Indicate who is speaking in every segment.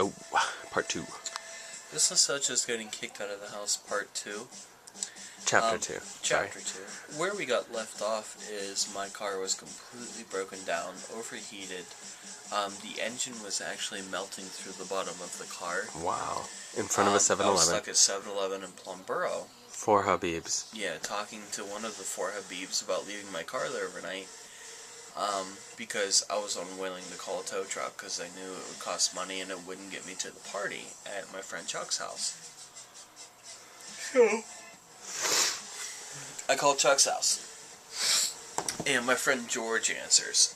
Speaker 1: Oh, part 2.
Speaker 2: This is such as getting kicked out of the house, part 2.
Speaker 1: Chapter 2.
Speaker 2: Chapter 2. Where we got left off is my car was completely broken down, overheated. The engine was actually melting through the bottom of the car.
Speaker 1: Wow. In front of a 7-Eleven.
Speaker 2: I was stuck at 7-Eleven in Plumboro.
Speaker 1: 4 Habibs.
Speaker 2: Yeah, talking to one of the 4 Habibs about leaving my car there overnight. Because I was unwilling to call a tow truck because I knew it would cost money and it wouldn't get me to the party at my friend Chuck's house. So, I called Chuck's house. And my friend George answers.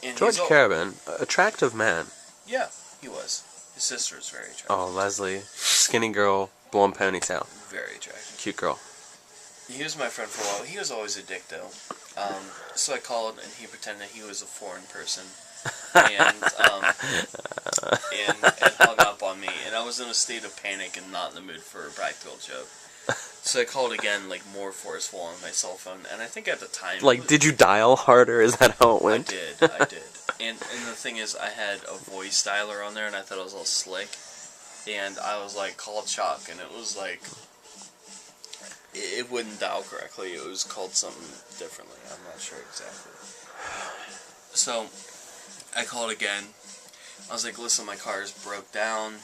Speaker 2: And
Speaker 1: George Carabin, attractive man.
Speaker 2: Yeah, he was. His sister was very attractive.
Speaker 1: Oh, Leslie. Skinny girl, blonde ponytail.
Speaker 2: Very attractive.
Speaker 1: Cute girl.
Speaker 2: He was my friend for a while. He was always a dick, though. So I called, and he pretended he was a foreign person, and hung up on me. And I was in a state of panic and not in the mood for a practical joke. So I called again, like, more forceful on my cell phone. And I think at the time...
Speaker 1: Like, did you dial harder? Is that how it went?
Speaker 2: I did. And the thing is, I had a voice dialer on there, and I thought it was all slick. And I was like, call Chuck, and it was like... It wouldn't dial correctly. It was called something differently. I'm not sure exactly. So, I called again. I was like, listen, my car is broke down.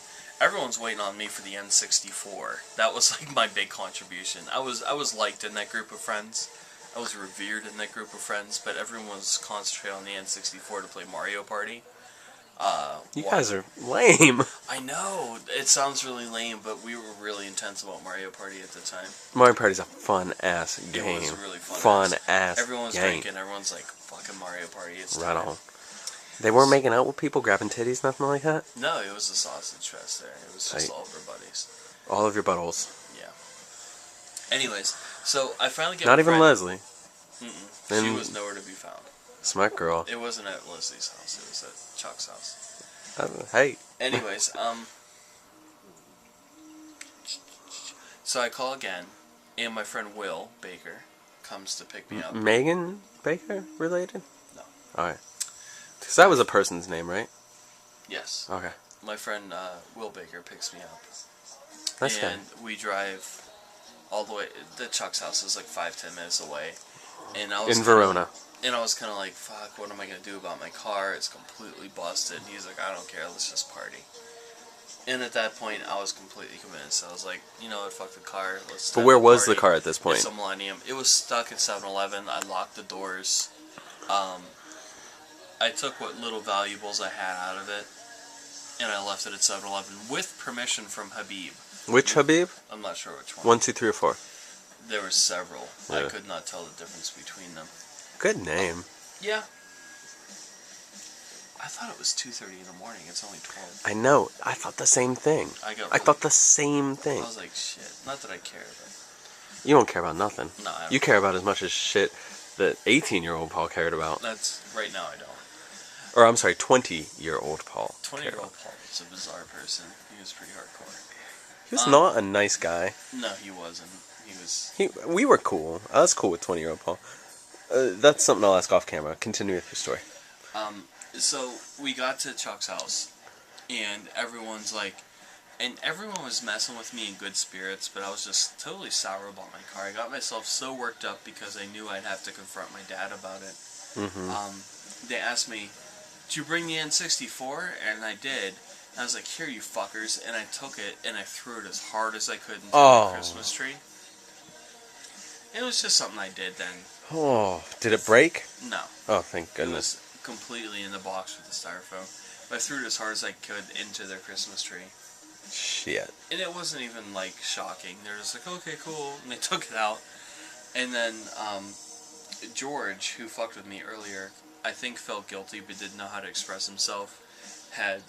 Speaker 2: Everyone's waiting on me for the N64. That was like my big contribution. I was liked in that group of friends. I was revered in that group of friends, but everyone was concentrating on the N64 to play Mario Party.
Speaker 1: You guys are lame.
Speaker 2: I know. It sounds really lame, but we were really intense about Mario Party at the time.
Speaker 1: Mario Party's a fun-ass game.
Speaker 2: It was really fun-ass game. Everyone was
Speaker 1: game.
Speaker 2: drinking. Everyone's like, fucking Mario Party. It's
Speaker 1: right
Speaker 2: time.
Speaker 1: on. They weren't making out with people, grabbing titties, nothing like that?
Speaker 2: No, it was a sausage fest there. It was just all of our buddies.
Speaker 1: All of your buttholes.
Speaker 2: Yeah. Anyways, so I finally get
Speaker 1: Not even Leslie.
Speaker 2: She was nowhere to be found.
Speaker 1: Smart girl.
Speaker 2: It wasn't at Leslie's house. It was at Chuck's house.
Speaker 1: Hey.
Speaker 2: Anyways, so I call again, and my friend Will Baker comes to pick me up.
Speaker 1: Megan Baker related?
Speaker 2: No.
Speaker 1: Alright. Because that was a person's name, right?
Speaker 2: Yes.
Speaker 1: Okay.
Speaker 2: My friend Will Baker picks me up.
Speaker 1: Nice guy.
Speaker 2: And we drive all the way. The Chuck's house is like 5-10 minutes away. And I was
Speaker 1: in Verona.
Speaker 2: And I was kind of like, fuck, what am I going to do about my car? It's completely busted. And he's like, I don't care, let's just party. And at that point, I was completely convinced. I was like, you know what, fuck the car. Let's.
Speaker 1: But where was the car at this point?
Speaker 2: It's a Millennium. It was stuck at 7-Eleven. I locked the doors. I took what little valuables I had out of it, and I left it at 7-Eleven with permission from Habib.
Speaker 1: Which Habib?
Speaker 2: I'm not sure which one.
Speaker 1: 1, 2, 3, or 4?
Speaker 2: There were several.
Speaker 1: Yeah.
Speaker 2: I could not tell the difference between them.
Speaker 1: Good name.
Speaker 2: Yeah. I thought it was 2:30 in the morning. It's only 12.
Speaker 1: I know. I thought the same thing. I thought the same thing.
Speaker 2: I was like, shit. Not that I care, but...
Speaker 1: You don't care about nothing.
Speaker 2: No, I don't.
Speaker 1: You care about as much as shit that 18-year-old Paul cared about.
Speaker 2: That's... Right now, I don't.
Speaker 1: Or, I'm sorry, 20-year-old Paul.
Speaker 2: 20-year-old Paul was a bizarre person. He was pretty hardcore.
Speaker 1: He was not a nice guy.
Speaker 2: No, he wasn't. He was...
Speaker 1: We were cool. I was cool with 20-year-old Paul. That's something I'll ask off camera. Continue with your story.
Speaker 2: So, we got to Chuck's house, and everyone's like... And everyone was messing with me in good spirits, but I was just totally sour about my car. I got myself so worked up because I knew I'd have to confront my dad about it. Mm-hmm. They asked me, did you bring the N64? And I did. And I was like, here, you fuckers. And I took it, and I threw it as hard as I could into the Christmas tree. It was just something I did then.
Speaker 1: Oh, did it break?
Speaker 2: No.
Speaker 1: Oh, thank goodness.
Speaker 2: It was completely in the box with the styrofoam. But I threw it as hard as I could into their Christmas tree.
Speaker 1: Shit.
Speaker 2: And it wasn't even, like, shocking. They're just like, okay, cool. And they took it out. And then, George, who fucked with me earlier, I think felt guilty but didn't know how to express himself, had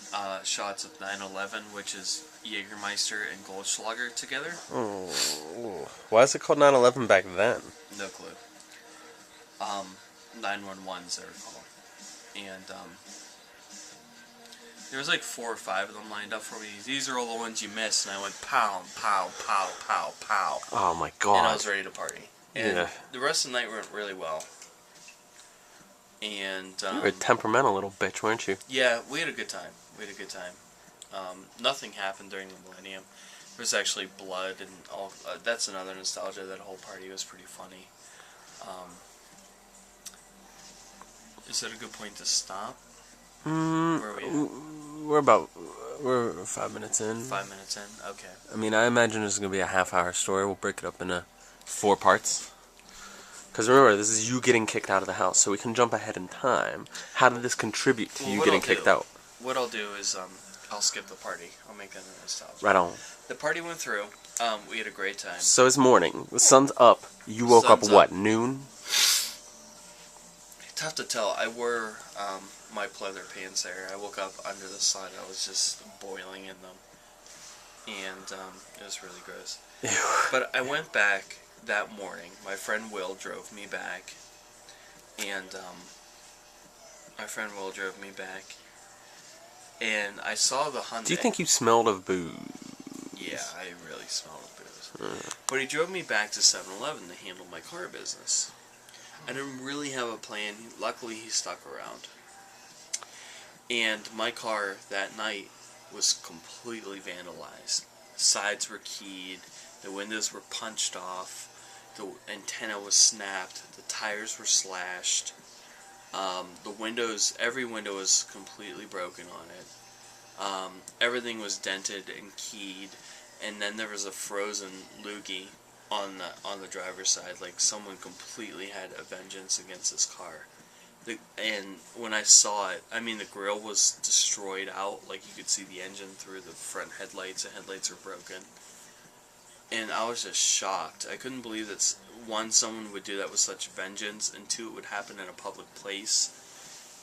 Speaker 2: shots of 9/11, which is Jägermeister and Goldschlager together.
Speaker 1: Oh. Why is it called 9/11 back then?
Speaker 2: No clue. 911s, they were called. And, there was like 4 or 5 of them lined up for me. These are all the ones you missed. And I went pow, pow, pow, pow, pow.
Speaker 1: Oh my god.
Speaker 2: And I was ready to party. And
Speaker 1: yeah.
Speaker 2: The rest of the night went really well. And,
Speaker 1: you were a temperamental little bitch, weren't you?
Speaker 2: Yeah, we had a good time. Nothing happened during the millennium. There was actually blood and all. That's another nostalgia. That whole party was pretty funny. Is that a good point to stop? Where are we at?
Speaker 1: We're 5 minutes in.
Speaker 2: 5 minutes in? Okay.
Speaker 1: I mean, I imagine this is going to be a half-hour story. We'll break it up into 4 parts. Because remember, this is you getting kicked out of the house, so we can jump ahead in time. How did this contribute to you getting kicked out?
Speaker 2: What I'll do is, I'll skip the party. I'll make that a nostalgia.
Speaker 1: Right on.
Speaker 2: The party went through. We had a great time.
Speaker 1: So it's morning. The sun's up. You woke up, what, noon?
Speaker 2: Tough to tell. I wore my pleather pants there. I woke up under the sun. I was just boiling in them. And it was really gross.
Speaker 1: Ew.
Speaker 2: But I went back that morning. My friend Will drove me back. And and I saw the Hyundai.
Speaker 1: Do you think you smelled of booze?
Speaker 2: Yeah, I really smelled of booze. But he drove me back to 7-Eleven to handle my car business. I didn't really have a plan. Luckily, he stuck around. And my car that night was completely vandalized. Sides were keyed. The windows were punched off. The antenna was snapped. The tires were slashed. The windows, every window was completely broken on it. Everything was dented and keyed. And then there was a frozen loogie on the driver's side. Like someone completely had a vengeance against this car. And when I saw it, I mean, the grill was destroyed out. Like you could see the engine through the front headlights. The headlights were broken. And I was just shocked. I couldn't believe that, one, someone would do that with such vengeance, and two, it would happen in a public place,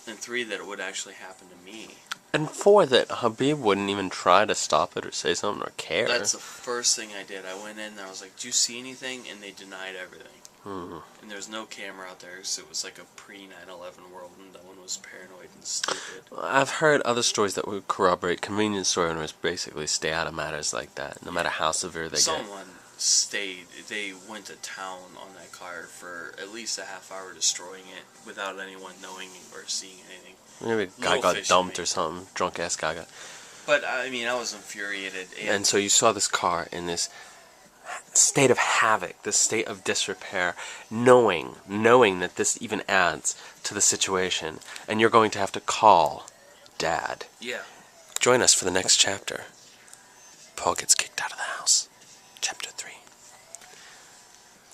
Speaker 2: and three, that it would actually happen to me.
Speaker 1: And 4, that Habib wouldn't even try to stop it or say something or care.
Speaker 2: That's the first thing I did. I went in and I was like, "Do you see anything?" And they denied everything. And there's no camera out there, so it was like a pre-9/11 world, and no one was paranoid and stupid.
Speaker 1: I've heard other stories that would corroborate convenience store owners basically stay out of matters like that, no matter how severe they get.
Speaker 2: Someone stayed. They went to town on that car for at least a half hour, destroying it without anyone knowing or seeing anything.
Speaker 1: Maybe a guy got dumped or something. Drunk ass guy got.
Speaker 2: But I mean, I was infuriated.
Speaker 1: And so you saw this car in this state of havoc, this state of disrepair, knowing that this even adds to the situation, and you're going to have to call Dad.
Speaker 2: Yeah.
Speaker 1: Join us for the next chapter. Paul gets kicked out of the